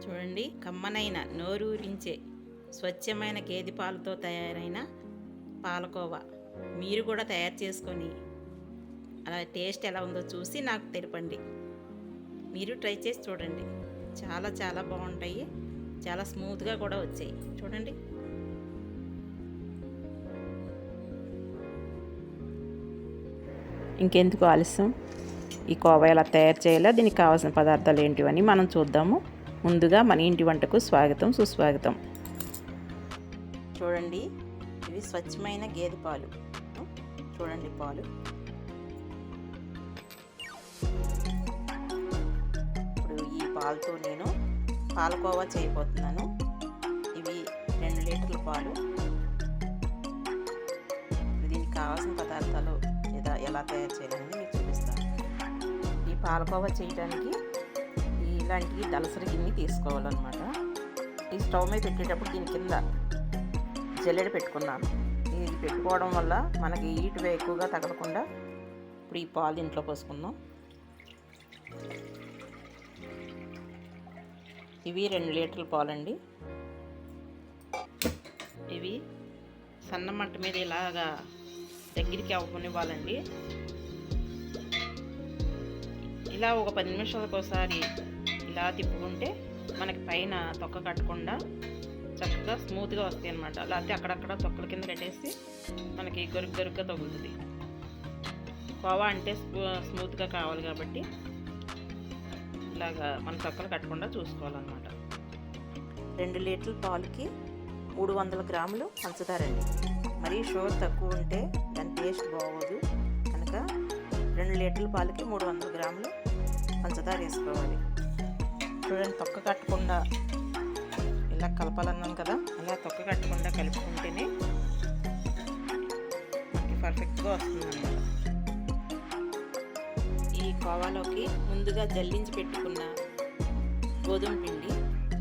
చూడండి, కమ్మనైన నోరూరించే స్వచ్ఛమైన గేదె పాలతో తయారైన పాలకోవా మీరు కూడా తయారు చేసుకొని అలా టేస్ట్ ఎలా ఉందో చూసి నాకు తెలపండి. మీరు ట్రై చేసి చూడండి. చాలా చాలా బాగుంటాయి. చాలా స్మూత్గా కూడా వచ్చాయి. చూడండి. ఇంకెందుకు ఆలస్యం, ఈ కోవా ఎలా తయారు చేయాలో దీనికి కావాల్సిన పదార్థాలు ఏంటివని మనం చూద్దాము. ముందుగా మన ఇంటి వంటకు స్వాగతం, సుస్వాగతం. చూడండి, ఇవి స్వచ్ఛమైన గేదె పాలు. చూడండి పాలు. ఇప్పుడు ఈ పాలతో నేను పాలకోవా చేయబోతున్నాను. ఇవి 2 లీటర్ల పాలు. దీనికి కావాల్సిన పదార్థాలు లేదా ఎలా తయారు చేయాలని మీకు చూపిస్తాను. ఈ పాలకోవా చేయడానికి ఇలాంటి దలసరి గిన్నె తీసుకోవాలన్నమాట. ఈ స్టవ్ మీద పెట్టేటప్పుడు దీని కింద జల్లెడ పెట్టుకున్నాను. ఇది పెట్టుకోవడం వల్ల మనకి హీట్ ఎక్కువగా తగలకుండా. ఇప్పుడు ఈ పాలు ఇంట్లో పోసుకుందాం. ఇవి 2 లీటర్ల పాలండి. ఇవి సన్న మంట మీద ఇలాగా దగ్గరికి అవ్వనివ్వాలండి. ఇలా ఒక 10 నిమిషాలకు ఒకసారి ఇలా తిప్పుకుంటే మనకి పైన తొక్క కట్టకుండా చక్కగా స్మూత్గా వస్తాయి అన్నమాట. లేకపోతే అక్కడక్కడ తొక్కల కింద కట్టేసి మనకి గరుగ్గా తగులుతుంది. కోవా అంటే స్మూత్గా కావాలి కాబట్టి ఇలాగా మన తొక్కలు కట్టకుండా చూసుకోవాలన్నమాట. 2 లీటర్ల పాలుకి 300 గ్రాములు పంచదార అండి. మరీ షుగర్ తక్కువ ఉంటే దాని టేస్ట్ బాగోదు కనుక 2 లీటర్ల పాలకి 300 గ్రాములు పంచదార వేసుకోవాలి. చూడండి, తొక్క కట్టకుండా ఇలా కలపాలన్నాను కదా, అలా తొక్క కట్టకుండా కలుపుకుంటేనే మనకి పర్ఫెక్ట్గా వస్తుందన్నమాట. ఈ కోవాలోకి ముందుగా జల్లించి పెట్టుకున్న గోధుమ పిండి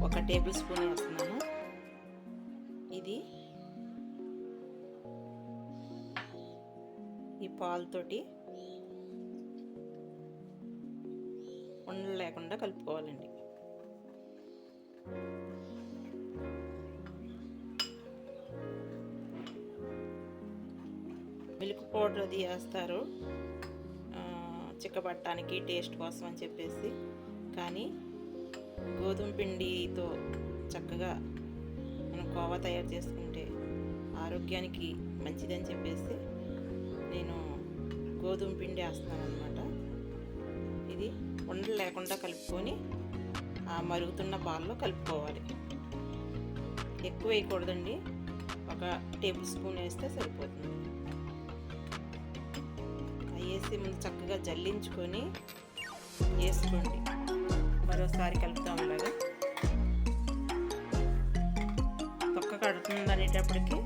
1 టేబుల్ స్పూన్ వేస్తున్నాను. ఇది ఈ పాలతోటి ఉండలు లేకుండా కలుపుకోవాలండి. మిల్క్ పౌడర్ అది వేస్తారు చిక్కబట్టడానికి, టేస్ట్ కోసం అని చెప్పేసి. కానీ గోధుమ పిండితో చక్కగా మనం కోవా తయారు చేసుకుంటే ఆరోగ్యానికి మంచిదని చెప్పేసి నేను గోధుమ పిండి వేస్తున్నాను అన్నమాట. ఇది ఉండలు లేకుండా కలుపుకొని ఆ మరుగుతున్న పాలలో కలుపుకోవాలి. ఎక్కువ వేయకూడదండి, 1 టేబుల్ స్పూన్ వేస్తే సరిపోతుంది. వేసి ముందు చక్కగా జల్లించుకొని వేసుకోండి. మరోసారి కలుపుతాం. ఇలాగా తొక్క కడుతుంది అనేటప్పటికి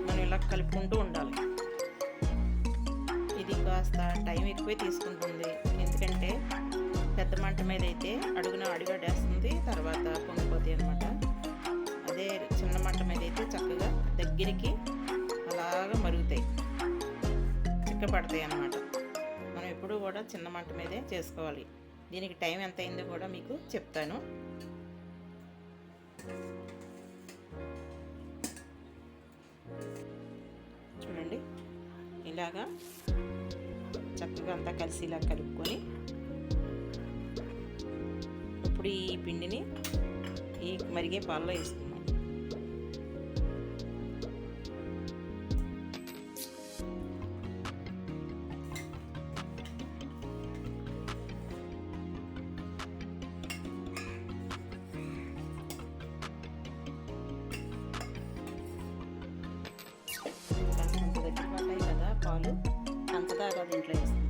మనం ఇలా కలుపుకుంటూ ఉండాలి. ఇది కాస్త టైం ఎక్కువే తీసుకుంటుంది, ఎందుకంటే పెద్ద మంట మీద అయితే అడుగున అడుగడేస్తుంది, తర్వాత పొంగిపోతాయి అన్నమాట. అదే చిన్న మంట మీద అయితే చక్కగా దగ్గరికి అలాగా మరుగుతాయి, చిక్కపడతాయి అన్నమాట. మనం ఎప్పుడూ కూడా చిన్న మంట మీదే చేసుకోవాలి. దీనికి టైం ఎంత అయిందో కూడా మీకు చెప్తాను. చూడండి, ఇలాగా చక్కగా అంతా కలిసి ఇలా కలుపుకొని ఇప్పుడు ఈ పిండిని ఈ మరిగే పాలలో వేసుకుందాం. కాస్తంత దగ్గర పడ్డాయి కదా పాలు, పంచదార దీంట్లో వేసుకుందాం.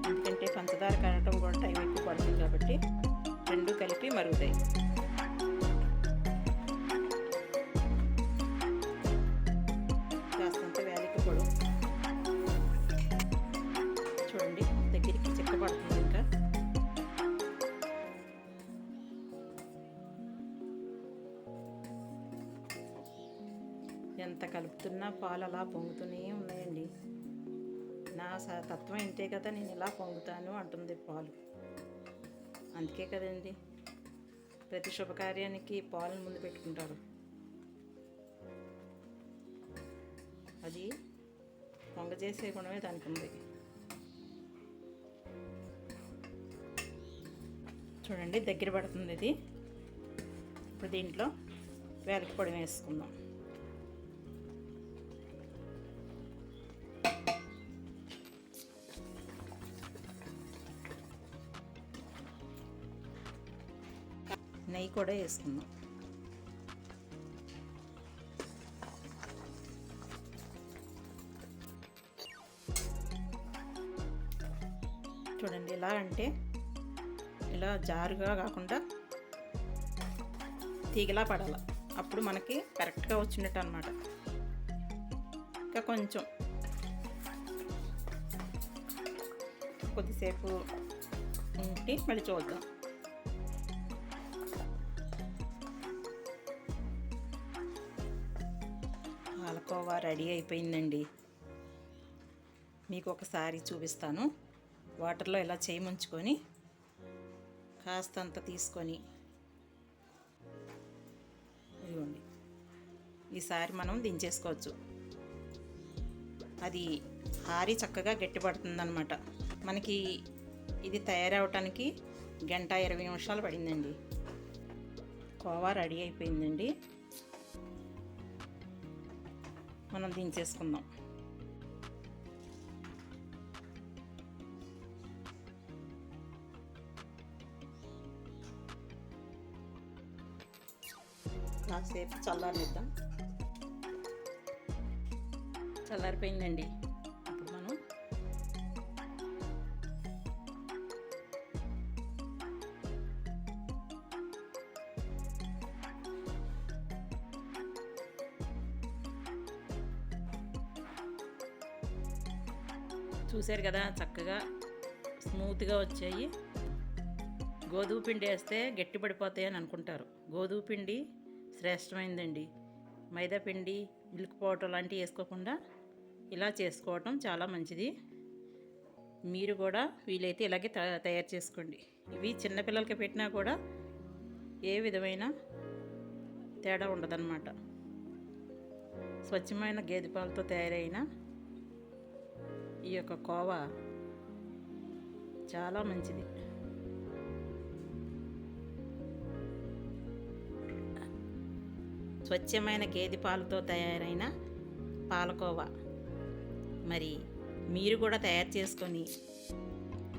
ఎందుకంటే పంచదార కరగటం కూడా టైం ఎక్కువ పడుతుంది కాబట్టి 2 కలిపి మరుగుతాయి. కాస్తంత వేలిక పొడి. చూడండి, దగ్గరికి చిక్కబడుతుంది. ఇంకా ఎంత కలుపుతున్నా పాలు అలా పొంగుతూనే ఉన్నాయండి. నా నా తత్వం ఇంతే కదా, నేను ఇలా పొంగుతాను అంటుంది పాలు. అందుకే కదండి ప్రతి శుభకార్యానికి పాలను ముందు పెట్టుకుంటారు. అది పొంగ చేసే గుణమే దానికి ఉంది. చూడండి దగ్గర పడుతుంది ఇది. ఇప్పుడు దీంట్లో వేలకి పొడి వేసుకుందాం. నెయ్యి కూడా వేసుకుందాం. చూడండి ఎలా అంటే ఇలా జారుగా కాకుండా తీగలా పడాలి. అప్పుడు మనకి కరెక్ట్గా వచ్చినట్టు అన్నమాట. ఇంకా కొంచెం కొద్దిసేపు ఉండి మళ్ళీ చూద్దాం. పాలకోవా రెడీ అయిపోయిందండి. మీకు ఒకసారి చూపిస్తాను. వాటర్లో ఇలా చేయి ముంచుకొని కాస్తంత తీసుకొని ఇదిగోండి, ఈసారి మనం దించేసుకోవచ్చు. అది ఆరి చక్కగా గట్టిపడుతుందన్నమాట. మనకి ఇది తయారవటానికి 1:20 నిమిషాలు పడిందండి. కోవా రెడీ అయిపోయిందండి. మనం దించేసుకుందాం. కాసేపు చల్లారనిద్దాం. చల్లారిపోయిందండి. ఇప్పుడు మనం చూశారు కదా చక్కగా స్మూత్గా వచ్చాయి. గోధుమ పిండి వేస్తే గట్టి పడిపోతాయి అని అనుకుంటారు. గోధుమ పిండి శ్రేష్టమైందండి. మైదా పిండి, మిల్క్ పౌడర్ లాంటివి వేసుకోకుండా ఇలా చేసుకోవటం చాలా మంచిది. మీరు కూడా వీలైతే ఇలాగే తయారు చేసుకోండి. ఇవి చిన్నపిల్లలకి పెట్టినా కూడా ఏ విధమైన తేడా ఉండదన్నమాట. స్వచ్ఛమైన గేదె పాలతో తయారైన ఈ యొక్క కోవా చాలా మంచిది. స్వచ్ఛమైన గేదె పాలతో తయారైన పాలకోవా మరి మీరు కూడా తయారు చేసుకొని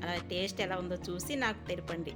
అలా టేస్ట్ ఎలా ఉందో చూసి నాకు తెలపండి.